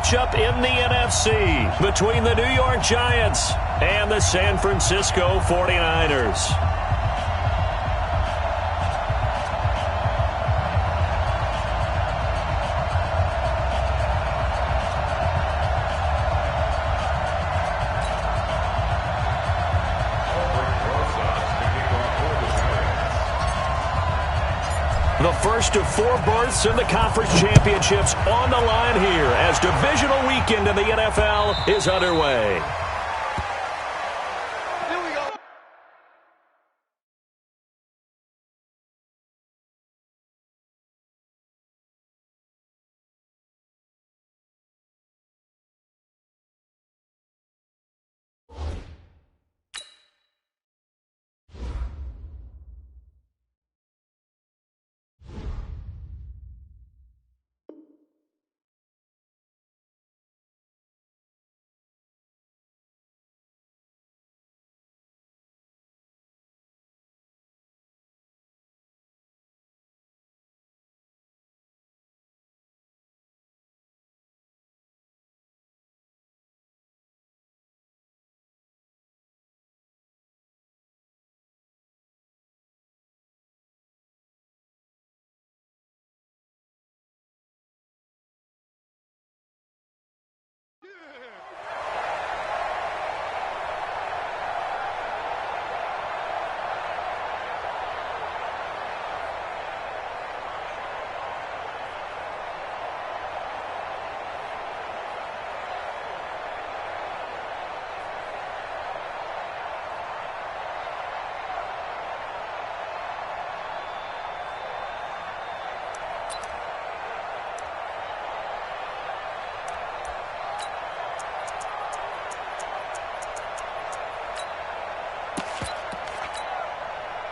matchup in the NFC between the New York Giants and the San Francisco 49ers. The first of 4 berths in the conference championships on the line here as divisional weekend in the NFL is underway.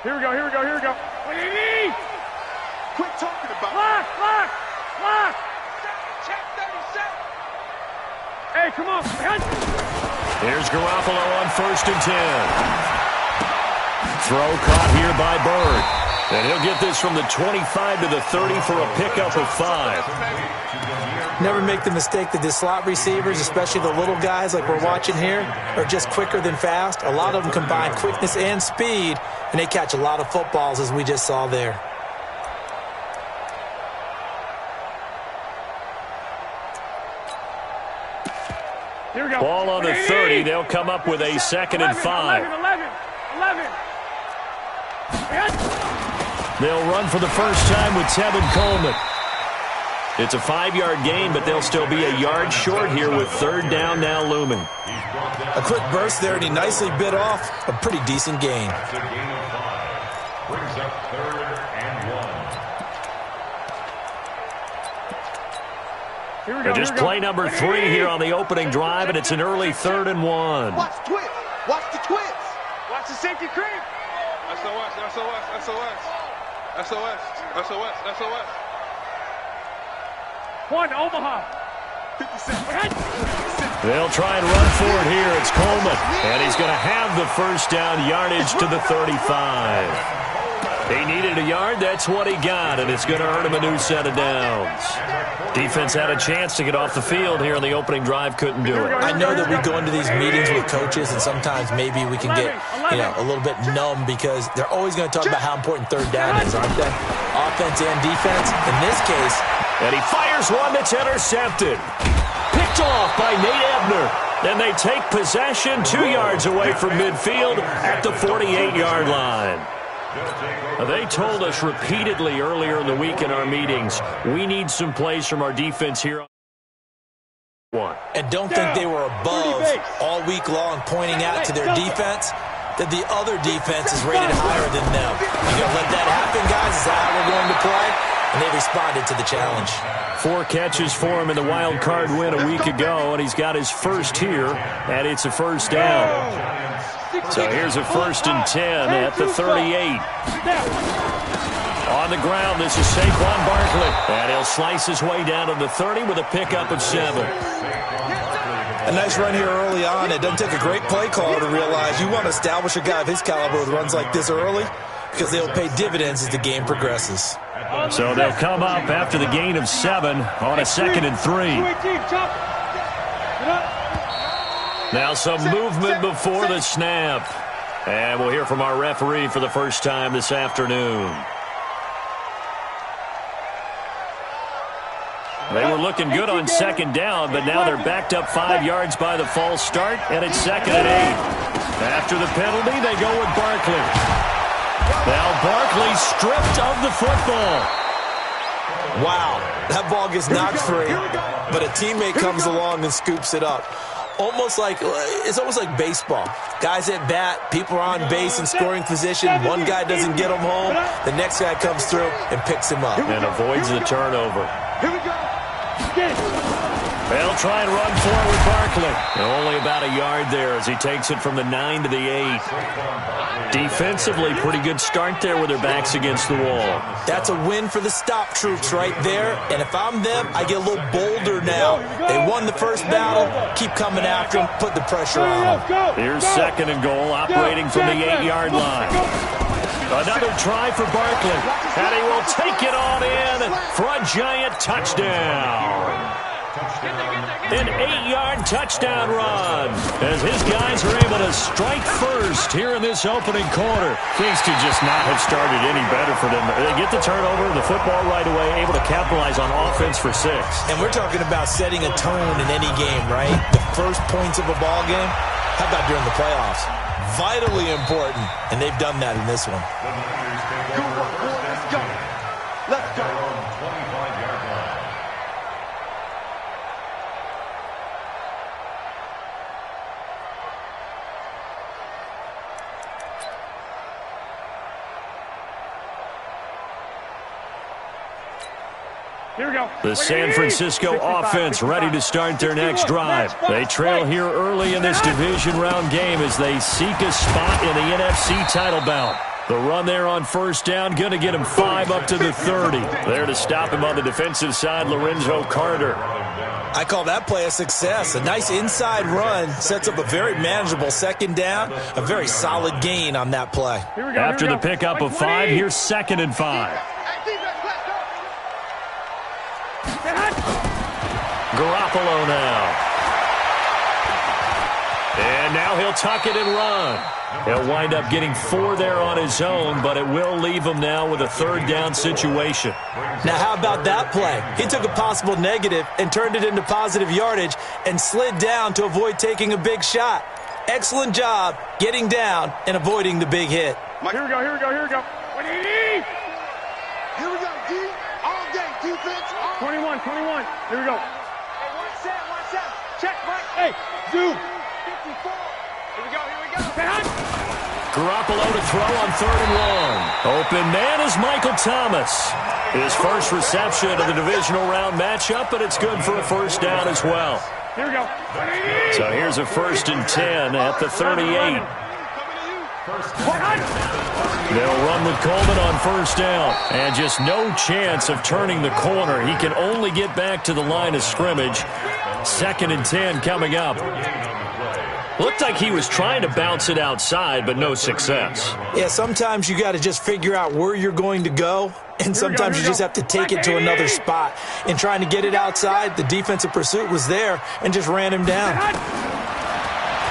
Here we go. Quit talking about Lock! Check 37. Hey, come on. Here's Garoppolo on 1st and 10. Throw caught here by Bird. And he'll get this from the 25 to the 30 for a pickup of 5. Never make the mistake that the slot receivers, especially the little guys like we're watching here, are just quicker than fast. A lot of them combine quickness and speed, and they catch a lot of footballs, as we just saw there. Here we go. Ball on the 30. They'll come up with a 2nd and 5. 11. They'll run for the first time with Tevin Coleman. It's a 5-yard gain, but they'll still be a yard short here with 3rd down now looming. A quick burst there, and he nicely bit off a pretty decent gain. That's a gain of 5. Brings up 3rd and 1. Here we go. And just play number 3 here on the opening drive, and it's an early 3rd and 1. Watch twist. Watch the twist. Watch the safety creep. SOS. 1, Omaha. 57. They'll try and run for it here. It's Coleman, and he's going to have the first down yardage to the 35. He needed a yard. That's what he got, and it's going to earn him a new set of downs. Defense had a chance to get off the field here on the opening drive. Couldn't do it. I know that we go into these meetings with coaches, and sometimes maybe we can get, a little bit numb because they're always going to talk about how important 3rd down is, aren't they? Offense and defense. In this case. And he fires one that's intercepted. Picked off by Nate Ebner. Then they take possession 2 yards away from midfield at the 48-yard line. They told us repeatedly earlier in the week in our meetings, we need some plays from our defense here. And don't think they were above all week long pointing out to their defense that the other defense is rated higher than them. You going to let that happen, guys? Is that how we're going to play? And they responded to the challenge. 4 catches for him in the wild card win a week ago, and he's got his first here, and it's a first down. So here's a 1st and 10 at the 38. On the ground, this is Saquon Barkley, and he'll slice his way down to the 30 with a pickup of 7. A nice run here early on. It doesn't take a great play caller to realize you want to establish a guy of his caliber with runs like this early because they'll pay dividends as the game progresses. So they'll come up after the gain of 7 on a 2nd and 3. Now some movement before the snap. And we'll hear from our referee for the first time this afternoon. They were looking good on second down, but now they're backed up 5 yards by the false start, and it's 2nd and 8. After the penalty, they go with Barkley. Now Barkley stripped of the football. Wow, that ball gets knocked free, but a teammate comes along and scoops it up. It's almost like baseball. Guys at bat, people are on base in scoring position. One guy doesn't get him home. The next guy comes through and picks him up. And avoids the turnover. Here we go. They'll try and run forward Barkley. Only about a yard there as he takes it from the 9 to the 8. Defensively, pretty good start there with their backs against the wall. That's a win for the stop troops right there. And if I'm them, I get a little bolder now. They won the first battle. Keep coming after them. Put the pressure on them. Here's 2nd and goal, operating from the 8-yard line. Another try for Barkley, and he will take it on in for a giant touchdown. An 8-yard touchdown run as his guys are able to strike first here in this opening quarter. Things could just not have started any better for them. They get the turnover, the football right away, able to capitalize on offense for 6. And we're talking about setting a tone in any game, right? The first points of a ball game. How about during the playoffs? Vitally important, and they've done that in this one. Good work, boy. Let's go. Let's go. 25-yard line. Here we go. The San Francisco offense ready to start their next drive. They trail here early in this division round game as they seek a spot in the NFC title bout. The run there on first down, going to get him 5 up to the 30. There to stop him on the defensive side, Lorenzo Carter. I call that play a success. A nice inside run sets up a very manageable 2nd down. A very solid gain on that play. After the pickup of 5, here's 2nd and 5. Garoppolo now. And now he'll tuck it and run. He'll wind up getting 4 there on his own, but it will leave him now with a 3rd down situation. Now, how about that play? He took a possible negative and turned it into positive yardage and slid down to avoid taking a big shot. Excellent job getting down and avoiding the big hit. Here we go, here we go, here we go. Here we go, D. All day, defense. 21, 21. Here we go. Hey, one set. Check, right. Hey, zoom. 54. Here we go, here we go. Garoppolo to throw on 3rd and long. Open man is Michael Thomas. His first reception of the divisional round matchup, but it's good for a 1st down as well. Here we go. So here's a 1st and 10 at the 38. They'll run with Coleman on 1st down. And just no chance of turning the corner. He can only get back to the line of scrimmage. 2nd and 10 coming up. Looked like he was trying to bounce it outside, but no success. Yeah, sometimes you got to just figure out where you're going to go, and sometimes you just have to take it to another spot. In trying to get it outside, the defensive pursuit was there and just ran him down.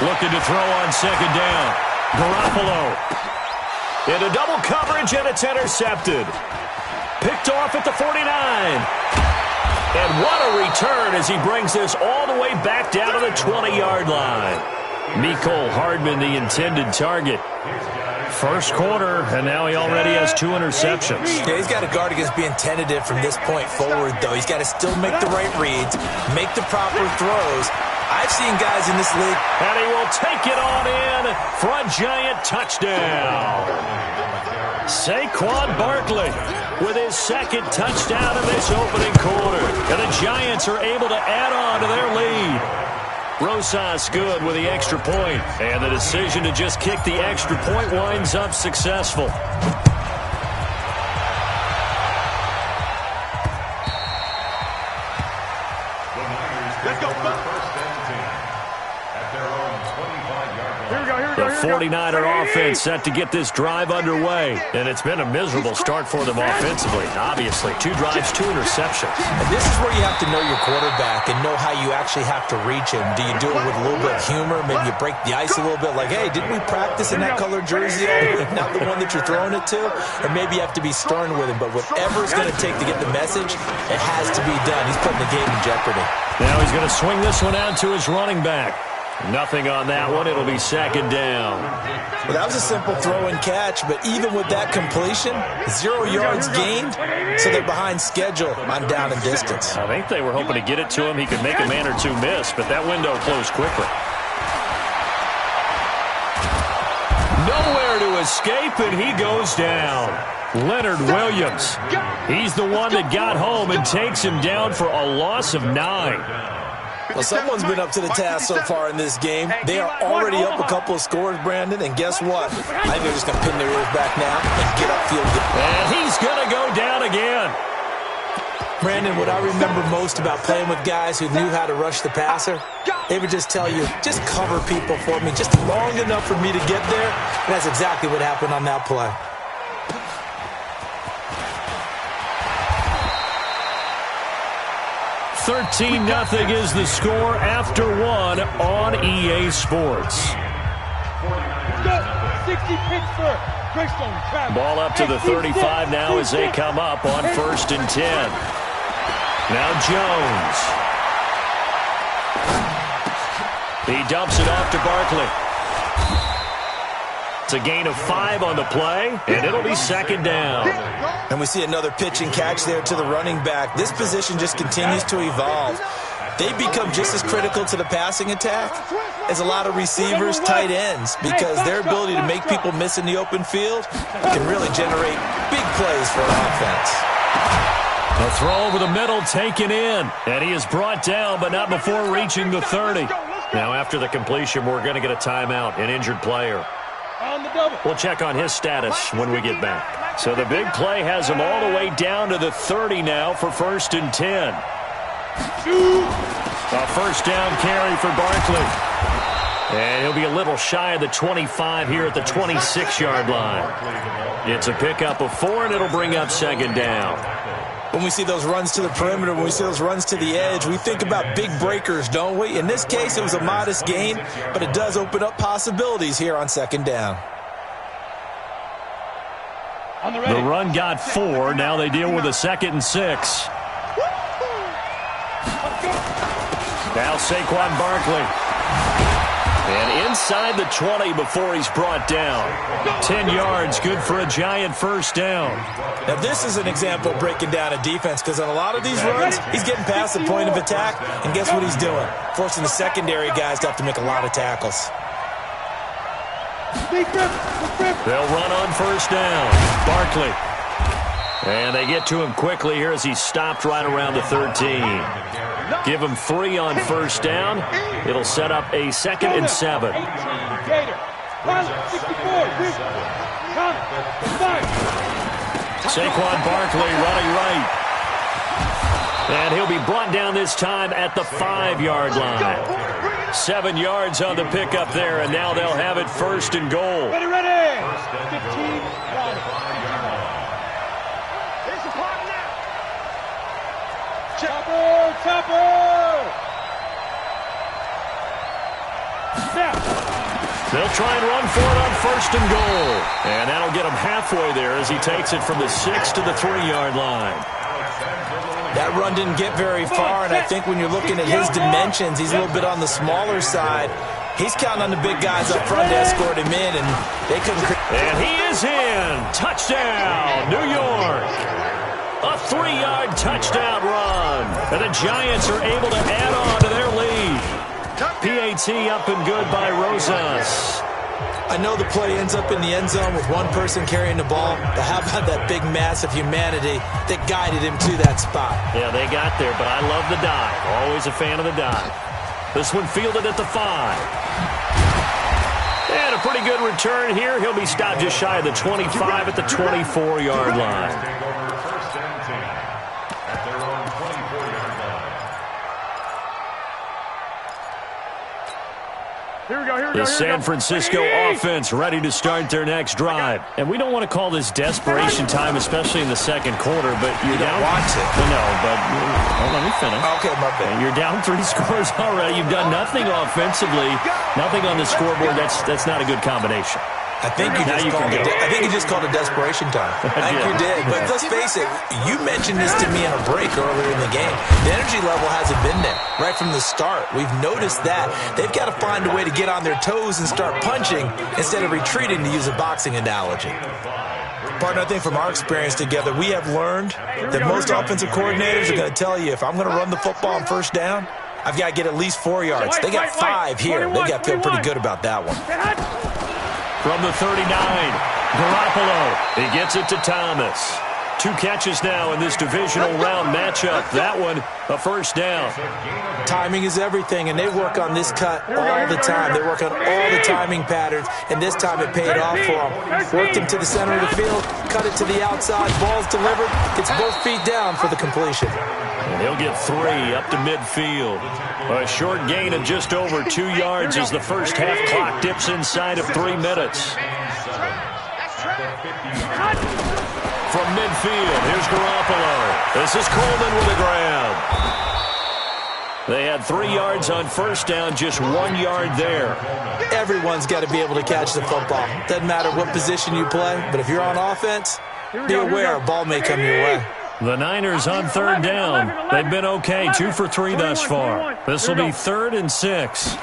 Looking to throw on 2nd down. Garoppolo. Into double coverage, and it's intercepted. Picked off at the 49. And what a return as he brings this all the way back down to the 20-yard line. Mecole Hardman, the intended target. First quarter, and now he already has 2 interceptions. Yeah, he's got to guard against being tentative from this point forward, though. He's got to still make the right reads, make the proper throws. I've seen guys in this league. And he will take it on in for a giant touchdown. Saquon Barkley with his 2nd touchdown in this opening quarter. And the Giants are able to add on to their lead. Rosas good with the extra point. And the decision to just kick the extra point winds up successful. Let's go, First and 10 at their own 25-yard line. The 49er offense set to get this drive underway. And it's been a miserable start for them offensively, obviously. 2 drives, 2 interceptions. And this is where you have to know your quarterback and know how you actually have to reach him. Do you do it with a little bit of humor? Maybe you break the ice a little bit like, hey, didn't we practice in that colored jersey all week? Not the one that you're throwing it to? Or maybe you have to be stern with him. But whatever it's going to take to get the message, it has to be done. He's putting the game in jeopardy. Now he's going to swing this one out to his running back. Nothing on that one. It'll be second down. Well, that was a simple throw and catch, but even with that completion, 0 yards gained, so they're behind schedule on down and distance. I think they were hoping to get it to him. He could make a man or two miss, but that window closed quickly. Nowhere to escape, and he goes down. Leonard Williams. He's the one that got home and takes him down for a loss of 9. Well, someone's been up to the task so far in this game. They are already up a couple of scores, Brandon, and guess what? I think they're just going to pin their ears back now and get upfield. And he's going to go down again. Brandon, what I remember most about playing with guys who knew how to rush the passer, they would just tell you, just cover people for me, just long enough for me to get there. And that's exactly what happened on that play. 13-0 is the score after 1 on EA Sports. Ball up to the 35 now as they come up on 1st and 10. Now Jones. He dumps it off to Barkley. It's a gain of 5 on the play, and it'll be second down. And we see another pitch and catch there to the running back. This position just continues to evolve. They become just as critical to the passing attack as a lot of receivers, tight ends, because their ability to make people miss in the open field can really generate big plays for an offense. A throw over the middle taken in, and he is brought down, but not before reaching the 30. Now after the completion, we're going to get a timeout, an injured player. We'll check on his status when we get back. So the big play has him all the way down to the 30 now for 1st and 10. A first down carry for Barkley. And he'll be a little shy of the 25 here at the 26-yard line. It's a pickup of 4, and it'll bring up second down. When we see those runs to the perimeter, when we see those runs to the edge, we think about big breakers, don't we? In this case, it was a modest gain, but it does open up possibilities here on second down. The run got 4. Now they deal with a 2nd and 6. Now Saquon Barkley. And inside the 20 before he's brought down. 10 yards, good for a giant first down. Now this is an example of breaking down a defense, because on a lot of these runs, he's getting past the point of attack, and guess what he's doing? Forcing the secondary guys to have to make a lot of tackles. They'll run on first down. Barkley. And they get to him quickly here as he stopped right around the 13. Give him 3 on first down. It'll set up a 2nd and 7. Saquon Barkley running right. And he'll be brought down this time at the 5-yard line. 7 yards on the pickup there, and now they'll have it 1st and goal. Ready. 15. Chopper. They'll try and run for it on 1st and goal. And that'll get him halfway there as he takes it from the 6 to the 3-yard line. That run didn't get very far, and I think when you're looking at his dimensions, he's a little bit on the smaller side. He's counting on the big guys up front to escort him in, and they couldn't. And he is in. Touchdown, New York. A 3-yard touchdown run. And the Giants are able to add on to their lead. PAT up and good by Rosas. I know the play ends up in the end zone with one person carrying the ball, but how about that big mass of humanity that guided him to that spot? Yeah, they got there, but I love the dive. Always a fan of the dive. This one fielded at the 5. And a pretty good return here. He'll be stopped just shy of the 25 at the 24-yard line. The San Francisco offense ready to start their next drive. And we don't want to call this desperation time, especially in the second quarter, but you're down. Watch it. No, but let me finish. Okay, my bad. You're down 3 scores already. You've done nothing offensively, nothing on the scoreboard. That's not a good combination. I think you just called it desperation time. I think you did. But let's face it, you mentioned this to me in a break earlier in the game. The energy level hasn't been there right from the start. We've noticed that. They've got to find a way to get on their toes and start punching instead of retreating, to use a boxing analogy. Partner, I think from our experience together, we have learned that most offensive coordinators are going to tell you, if I'm going to run the football on first down, I've got to get at least 4 yards. They got 5 here. They got to feel pretty good about that one. From the 39, Garoppolo. He gets it to Thomas. 2 catches now in this divisional round matchup. That one, a first down. Timing is everything, and they work on this cut all the time. They work on all the timing patterns, and this time it paid off for them. Worked him to the center of the field, cut it to the outside, ball's delivered, gets both feet down for the completion. And he'll get 3 up to midfield. A short gain of just over 2 yards as the first half clock dips inside of 3 minutes. From midfield, here's Garoppolo. This is Coleman with a grab. They had 3 yards on first down, just 1 yard there. Everyone's got to be able to catch the football. Doesn't matter what position you play, but if you're on offense, be aware a ball may come your way. The Niners on third down. They've been okay, 2 for 3 thus far. This will be 3rd and 6.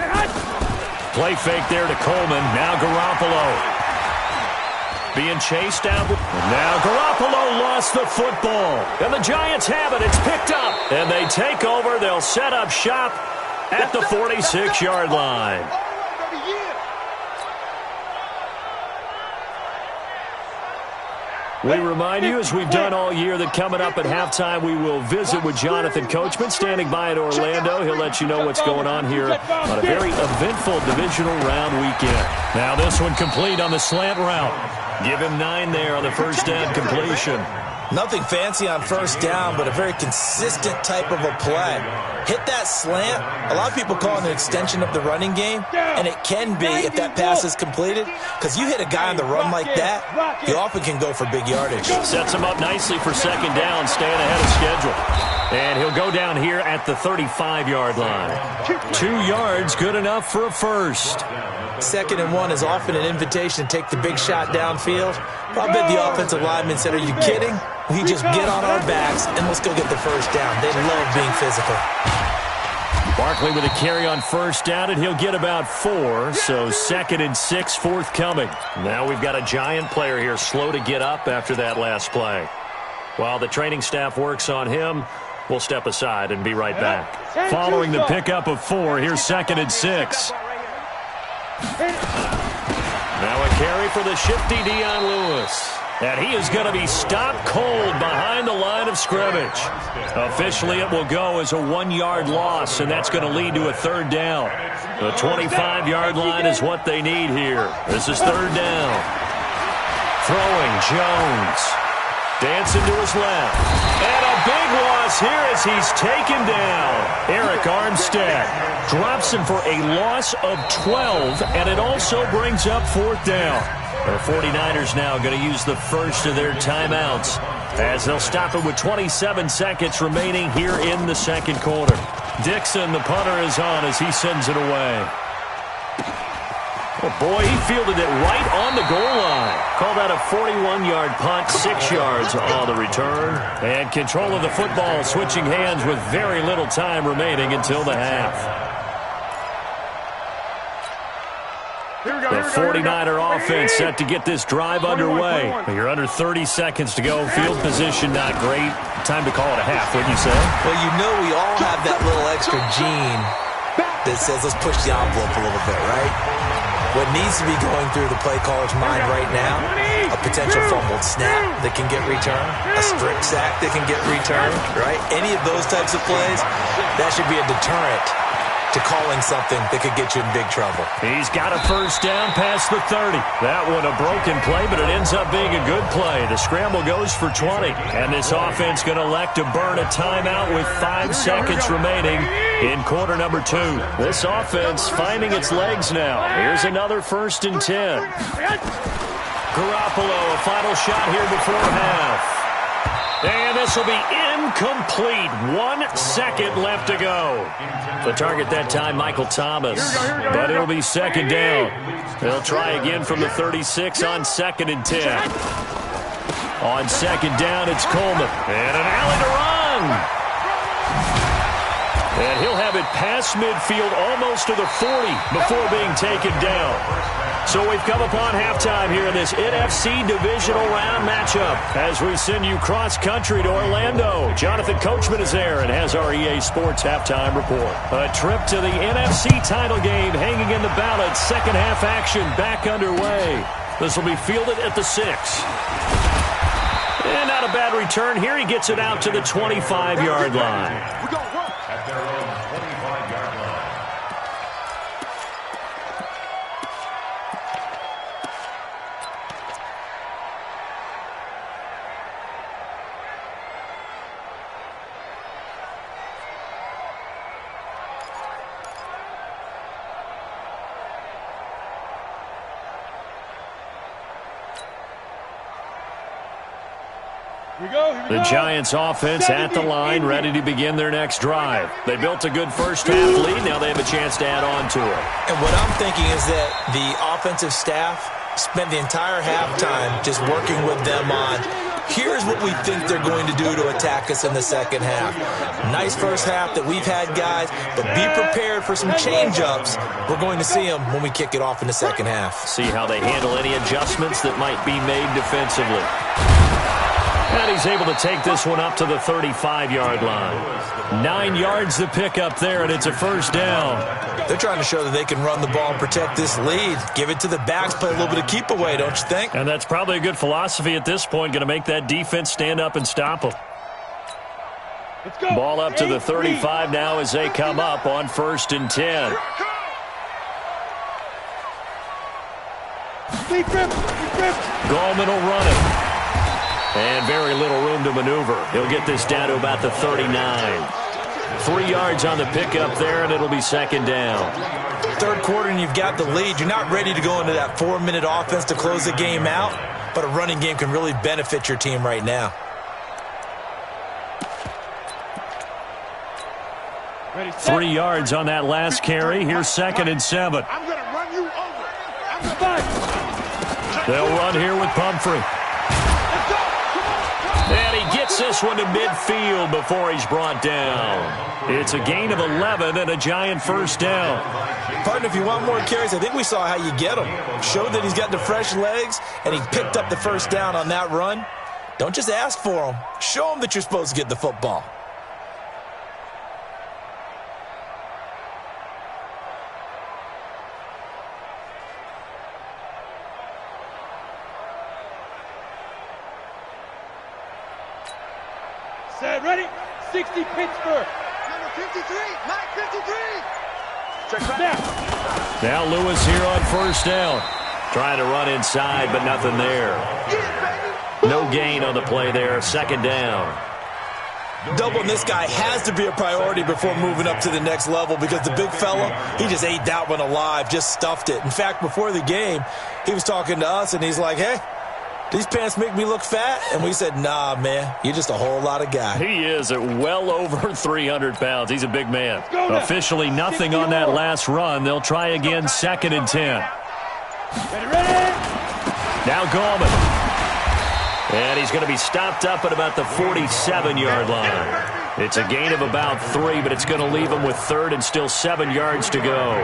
Play fake there to Coleman. Now Garoppolo. Being chased out. Now Garoppolo lost the football. And the Giants have it. It's picked up. And they take over. They'll set up shop at the 46-yard line. We remind you, as we've done all year, that coming up at halftime, we will visit with Jonathan Coachman, standing by in Orlando. He'll let you know what's going on here on a very eventful divisional round weekend. Now this one complete on the slant route. Give him 9 there on the first down completion. Nothing fancy on first down, but a very consistent type of a play. Hit that slant. A lot of people call it an extension of the running game, and it can be if that pass is completed, because you hit a guy on the run like that, you often can go for big yardage. Sets him up nicely for second down, staying ahead of schedule. And he'll go down here at the 35-yard line. 2 yards, good enough for a first. 2nd and 1 is often an invitation to take the big shot downfield. I bet the offensive lineman said, are you kidding? We just get on our backs and let's go get the first down. They love being physical. Barkley with a carry on first down, and he'll get about 4, so 2nd and 6 forthcoming. Now we've got a Giant player here slow to get up after that last play. While the training staff works on him, we'll step aside and be right back. Following the pickup of 4, here's 2nd and 6. Now a carry for the shifty Dion Lewis. And he is going to be stopped cold behind the line of scrimmage. Officially, it will go as a 1-yard loss, and that's going to lead to a 3rd down. The 25-yard line is what they need here. This is 3rd down. Throwing Jones. Dancing to his left. And a big loss here as he's taken down. Eric Armstead drops him for a loss of 12, and it also brings up 4th down. The 49ers now going to use the first of their timeouts as they'll stop it with 27 seconds remaining here in the second quarter. Dixon, the punter, is on as he sends it away. Oh boy, he fielded it right on the goal line. Call that a 41-yard punt, 6 yards on the return. And control of the football switching hands with very little time remaining until the half. The 49er offense set to get this drive underway. You're under 30 seconds to go. Field position not great. Time to call it a half, wouldn't you say? Well, you know we all have that little extra gene that says let's push the envelope a little bit, right? What needs to be going through the play caller's mind right now, a potential fumbled snap that can get returned, a strip sack that can get returned, right? Any of those types of plays, that should be a deterrent to calling something that could get you in big trouble. He's got a first down past the 30. That one a broken play, but it ends up being a good play. The scramble goes for 20, and this offense going to elect to burn a timeout with 5 seconds remaining in quarter number 2. This offense finding its legs now. Here's another 1st and 10. Garoppolo, a final shot here before half. And this will be incomplete. 1 second left to go. The target that time, Michael Thomas. But it'll be 2nd down. They'll try again from the 36 on 2nd and 10. On 2nd down, it's Coleman. And an alley to run. And he'll have it past midfield almost to the 40 before being taken down. So we've come upon halftime here in this NFC Divisional Round matchup as we send you cross-country to Orlando. Jonathan Coachman is there and has our EA Sports halftime report. A trip to the NFC title game hanging in the balance. Second half action back underway. This will be fielded at the 6. And not a bad return here. He gets it out to the 25-yard line. At their own 25-yard line. The Giants offense at the line, ready to begin their next drive. They built a good first half lead. Now they have a chance to add on to it. And what I'm thinking is that the offensive staff spent the entire halftime just working with them on, here's what we think they're going to do to attack us in the second half. Nice first half that we've had, guys, but be prepared for some change-ups. We're going to see them when we kick it off in the second half. See how they handle any adjustments that might be made defensively. And he's able to take this one up to the 35-yard line. 9 yards to pick up there, and it's a first down. They're trying to show that they can run the ball and protect this lead. Give it to the backs, play a little bit of keep away, don't you think? And that's probably a good philosophy at this point, going to make that defense stand up and stop them. Ball up to the 35 now as they come up on 1st and 10. Gallman will run it. And very little room to maneuver. He'll get this down to about the 39. 3 yards on the pickup there, and it'll be 2nd down. Third quarter, and you've got the lead. You're not ready to go into that 4-minute offense to close the game out, but a running game can really benefit your team right now. Ready, 3 yards on that last carry. Here's 2nd and 7. I'm going to run you over. They'll run here with Pumphrey. And he gets this one to midfield before he's brought down. It's a gain of 11 and a Giant first down. Partner, if you want more carries, I think we saw how you get him. Showed that he's got the fresh legs, and he picked up the first down on that run. Don't just ask for him. Show him that you're supposed to get the football. Ready? 60 Pittsburgh. Number 53, Mike 53. Check that. Now Lewis here on first down. Trying to run inside, but nothing there. No gain on the play there. 2nd down. Doubling this guy has to be a priority before moving up to the next level because the big fella, he just ate that one alive, just stuffed it. In fact, before the game, he was talking to us, and he's like, hey, these pants make me look fat? And we said, nah, man, you're just a whole lot of guy. He is at well over 300 pounds. He's a big man. Officially nothing on that last run. They'll try again, 2nd and 10. Ready? Now Gallman. And he's going to be stopped up at about the 47-yard line. It's a gain of about 3, but it's going to leave him with 3rd and still 7 yards to go.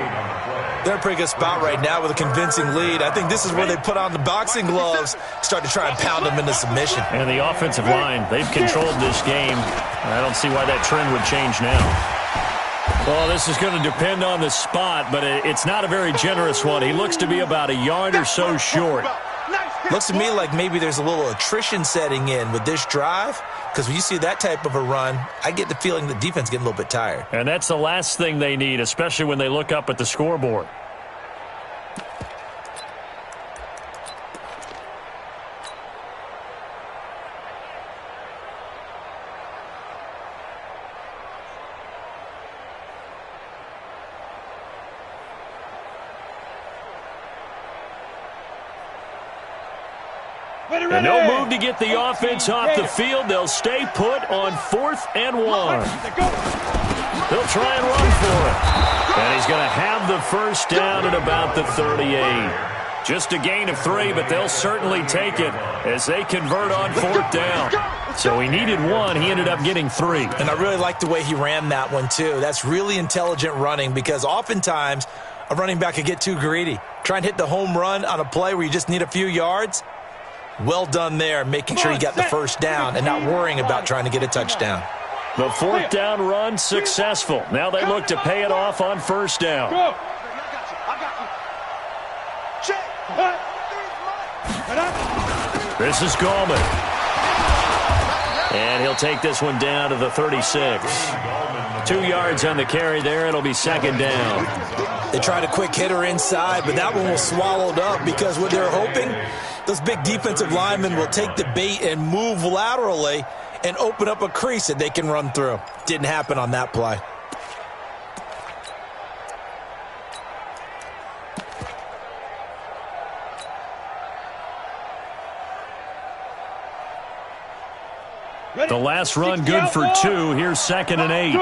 They're in a pretty good spot right now with a convincing lead. I think this is where they put on the boxing gloves, start to try and pound them into submission. And the offensive line, they've controlled this game. I don't see why that trend would change now. Well, this is going to depend on the spot, but it's not a very generous one. He looks to be about a yard or so short. Looks to me like maybe there's a little attrition setting in with this drive, because when you see that type of a run, I get the feeling the defense getting a little bit tired. And that's the last thing they need, especially when they look up at the scoreboard. And no move to get the offense off the field. They'll stay put on 4th and 1. They'll try and run for it. And he's going to have the first down at about the 38. Just a gain of 3, but they'll certainly take it as they convert on 4th down. So he needed 1. He ended up getting 3. And I really like the way he ran that one, too. That's really intelligent running, because oftentimes a running back could get too greedy. Try and hit the home run on a play where you just need a few yards. Well done there, making sure you got the first down and not worrying about trying to get a touchdown. The 4th down run successful. Now they look to pay it off on 1st down. This is Gallman. And he'll take this one down to the 36. 2 yards on the carry there. It'll be 2nd down. They tried a quick hitter inside, but that one was swallowed up because what they're hoping, those big defensive linemen will take the bait and move laterally and open up a crease that they can run through. Didn't happen on that play. The last run good for 2. Here's 2nd and 8.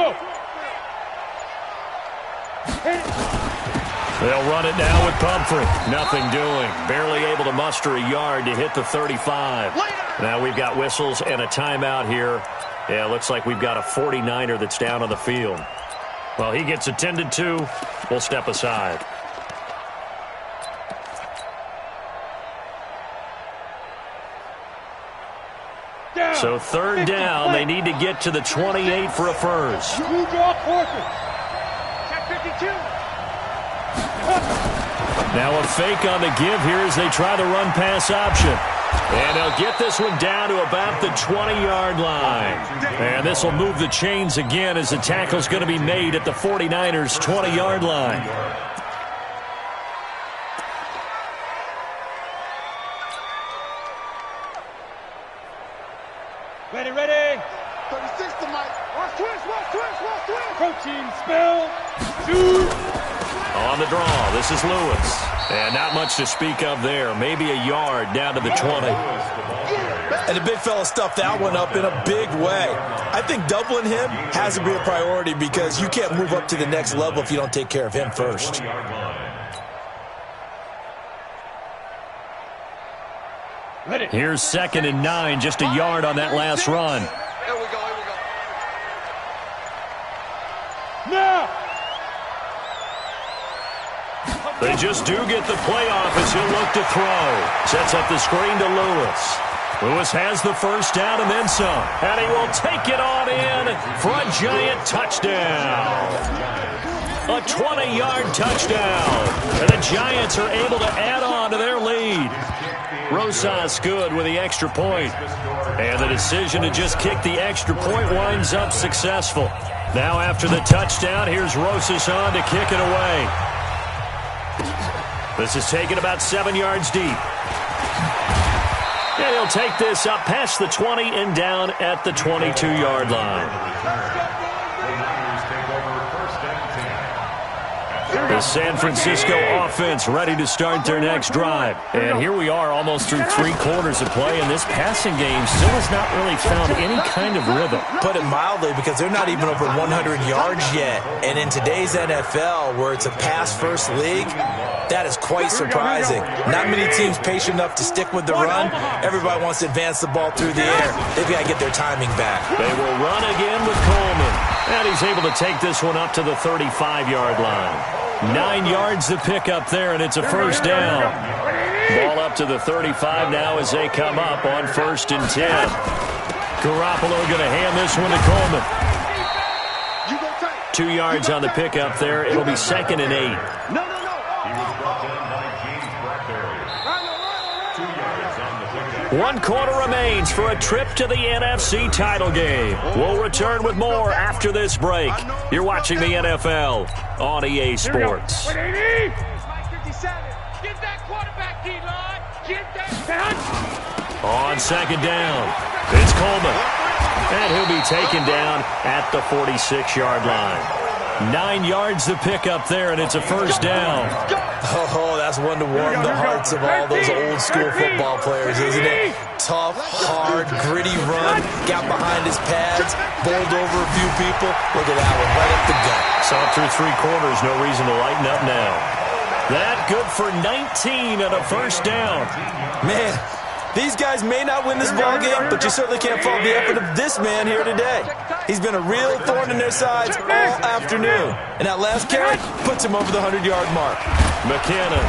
They'll run it now with Pumphrey. Nothing doing. Barely able to muster a yard to hit the 35. Now we've got whistles and a timeout here. Yeah, looks like we've got a 49er that's down on the field. Well, he gets attended to. We'll step aside. So 3rd down, they need to get to the 28 for a first. Now a fake on the give here as they try the run-pass option. And they'll get this one down to about the 20-yard line. And this will move the chains again as the tackle's going to be made at the 49ers' 20-yard line. Ready. 36 to Mike. Watch twist. Protein spell. 2. On the draw, this is Lewis. And not much to speak of there. Maybe a yard down to the 20. And the big fella stuffed that one up in a big way. I think doubling him has to be a priority because you can't move up to the next level if you don't take care of him first. Here's 2nd and 9, just a yard on that last run. Here we go. Now. They just do get the playoff as he'll look to throw. Sets up the screen to Lewis. Lewis has the first down and then some. And he will take it on in for a giant touchdown. A 20-yard touchdown. And the Giants are able to add on to their lead. Rosas good with the extra point. And the decision to just kick the extra point winds up successful. Now after the touchdown, here's Rosas on to kick it away. This is taken about 7 yards deep. And he'll take this up past the 20 and down at the 22-yard line. The San Francisco offense ready to start their next drive. And here we are almost through 3 quarters of play, and this passing game still has not really found any kind of rhythm. Put it mildly, because they're not even over 100 yards yet. And in today's NFL, where it's a pass-first league, that is quite surprising. Not many teams patient enough to stick with the run. Everybody wants to advance the ball through the air. They've got to get their timing back. They will run again with Coleman. And he's able to take this one up to the 35-yard line. 9 yards to pick up there, and it's a first down. Ball up to the 35 now as they come up on 1st and 10. Garoppolo going to hand this one to Coleman. 2 yards on the pickup there. It'll be 2nd and 8. He was brought down by James Bradbury. 2 yards on the pickup. 1 quarter remains for a trip to the NFC title game. We'll return with more after this break. You're watching the NFL on EA Sports. Get that quarterback, D-line. Get that. On 2nd down, it's Coleman. And he'll be taken down at the 46-yard line. 9 yards to pick up there, and it's a 1st down. Oh, that's one to warm the hearts of all those old-school football players, isn't it? Tough, hard, gritty run. Got behind his pads, bowled over a few people. Look at that one, right up the gut. Saw it through 3 quarters, no reason to lighten up now. That good for 19 and a 1st down. Man, these guys may not win this ball game, but you certainly can't fault the effort of this man here today. He's been a real thorn in their sides all afternoon. And that last carry puts him over the 100-yard mark. McKinnon.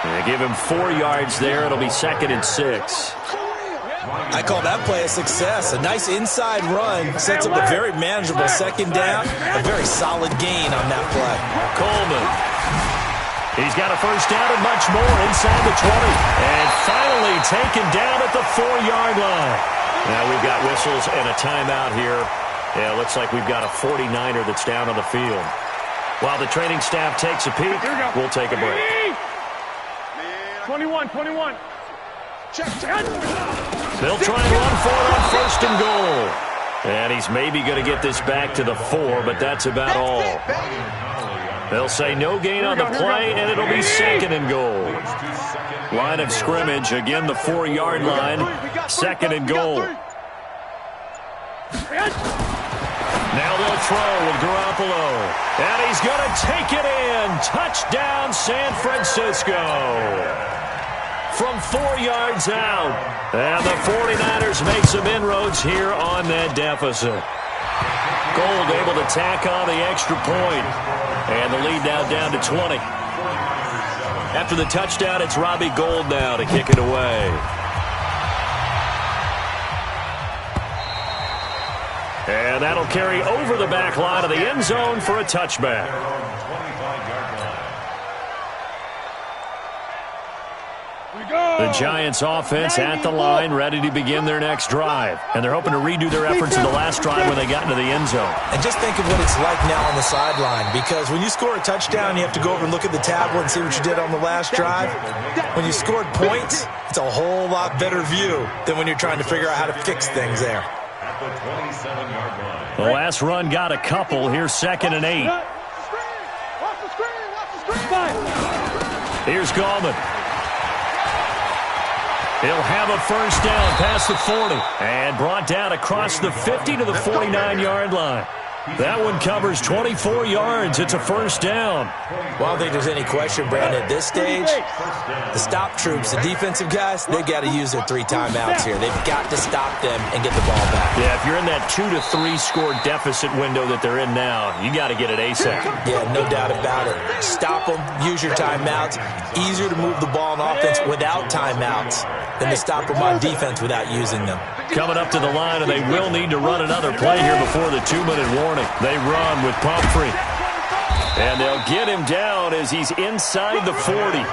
They give him 4 yards there. It'll be 2nd and 6. I call that play a success. A nice inside run sets up a very manageable 2nd down. A very solid gain on that play. Coleman. He's got a 1st down and much more inside the 20. And finally taken down at the 4-yard line. Now we've got whistles and a timeout here. Yeah, it looks like we've got a 49er that's down on the field. While the training staff takes a peek, we'll take a break. 21. Check. They'll try and run for it on 1st and goal. And he's maybe going to get this back to the 4, but that's about all. They'll say no gain on the play, and it'll be 2nd and goal. Line of scrimmage, again the 4-yard line, 2nd and goal. Now they'll throw with Garoppolo. And he's going to take it in. Touchdown, San Francisco. From 4 yards out. And the 49ers make some inroads here on that deficit. Gold able to tack on the extra point. And the lead now down to 20. After the touchdown, it's Robbie Gould now to kick it away. And that'll carry over the back line of the end zone for a touchback. The Giants offense at the line, ready to begin their next drive. And they're hoping to redo their efforts in the last drive when they got into the end zone. And just think of what it's like now on the sideline, because when you score a touchdown, you have to go over and look at the tablet and see what you did on the last drive. When you scored points, it's a whole lot better view than when you're trying to figure out how to fix things there. At the 27-yard line. The last run got a couple. Here's 2nd and 8. Here's Gallman. He'll have a 1st down past the 40 and brought down across the 50 to the 49-yard line. That one covers 24 yards. It's a 1st down. Well, I don't think there's any question, Brandon, at this stage, the stop troops, the defensive guys, they've got to use their 3 timeouts here. They've got to stop them and get the ball back. Yeah, if you're in that 2 to 3 score deficit window that they're in now, you got to get it ASAP. Yeah, no doubt about it. Stop them, use your timeouts. Easier to move the ball on offense without timeouts than to stop them on defense without using them. Coming up to the line, and they will need to run another play here before the 2-minute warning. They run with Pumphrey. And they'll get him down as he's inside the 40.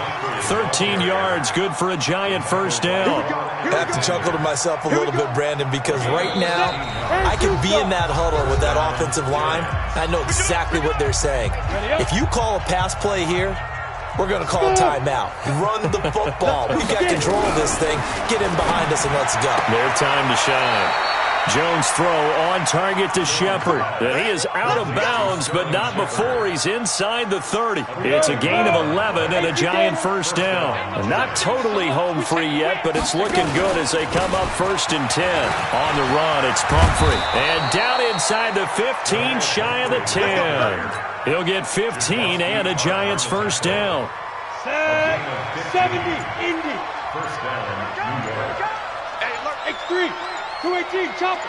13 yards, good for a Giant 1st down. I have to chuckle to myself a little bit, Brandon, because right now I can be in that huddle with that offensive line. I know exactly what they're saying. If you call a pass play here, we're going to call a timeout. Run the football. We've got control of this thing. Get in behind us and let's go. Their time to shine. Jones throw on target to Shepard. And he is out of bounds, but not before he's inside the 30. It's a gain of 11 and a Giant 1st down. Not totally home free yet, but it's looking good as they come up 1st and 10. On the run, it's Pumphrey. And down inside the 15, shy of the 10. He'll get 15 and a Giants 1st down. 70, Indy. 1st down, New York. X3, 218, chopper.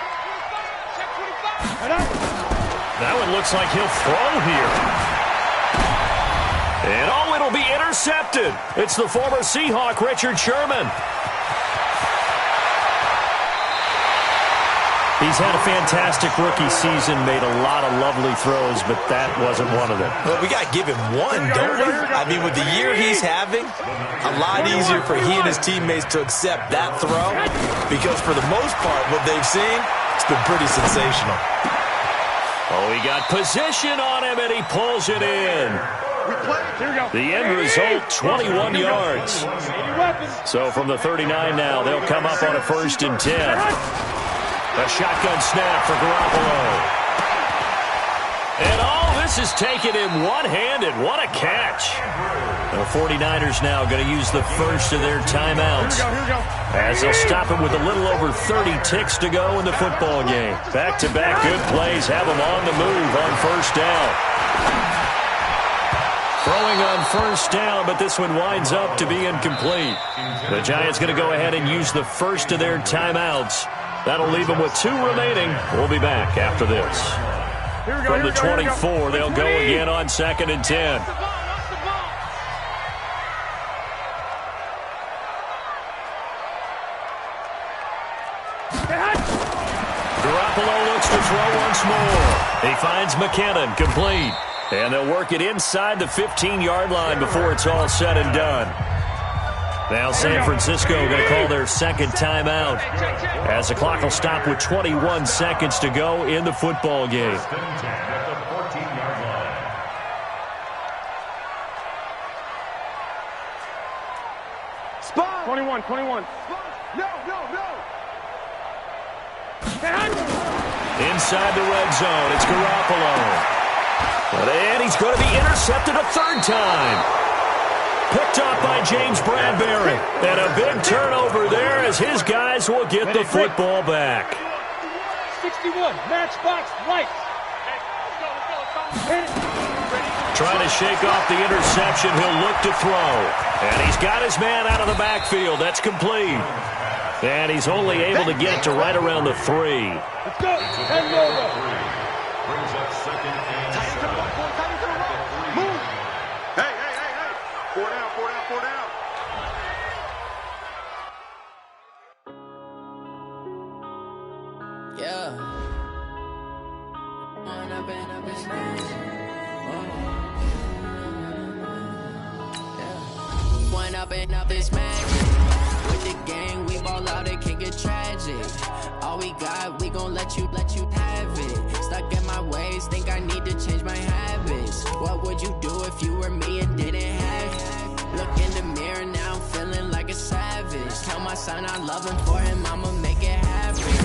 That one looks like he'll throw here. And oh, it'll be intercepted. It's the former Seahawk, Richard Sherman. He's had a fantastic rookie season, made a lot of lovely throws, but that wasn't one of them. Well, we got to give him one, don't we? I mean, with the year he's having, a lot easier for he and his teammates to accept that throw because for the most part, what they've seen, it's been pretty sensational. Oh, he got position on him, and he pulls it in. The end result, 21 yards. So from the 39 now, they'll come up on a 1st and 10. A shotgun snap for Garoppolo. And all this is taken in one-handed. What a catch. The 49ers now going to use the first of their timeouts as they'll stop it with a little over 30 ticks to go in the football game. Back-to-back good plays have them on the move on 1st down. Throwing on 1st down, but this one winds up to be incomplete. The Giants going to go ahead and use the first of their timeouts. That'll leave them with 2 remaining. We'll be back after this. From the 24, they'll go again on 2nd and 10. Garoppolo looks to throw once more. He finds McKinnon, complete. And they'll work it inside the 15-yard line before it's all said and done. Now San Francisco going to call their 2nd timeout as the clock will stop with 21 seconds to go in the football game. 21. No. Inside the red zone, it's Garoppolo. And he's going to be intercepted a 3rd time. Picked off by James Bradbury. And a big turnover there as his guys will get the football back. 61, matchbox lights. Trying to shake off the interception, he'll look to throw. And he's got his man out of the backfield. That's complete. And he's only able to get it to right around the 3. Let's go. Brings up 2nd and 7. Move. Hey. 4 down. Yeah. One up and up is magic. With the gang, we ball out, it can get tragic. All we got, we gon' let you have it. Stuck in my ways, think I need to change my habits. What would you do if you were me and didn't have it? Look in the mirror, now I'm feeling like a savage. Tell my son I love him, for him I'ma make it happen.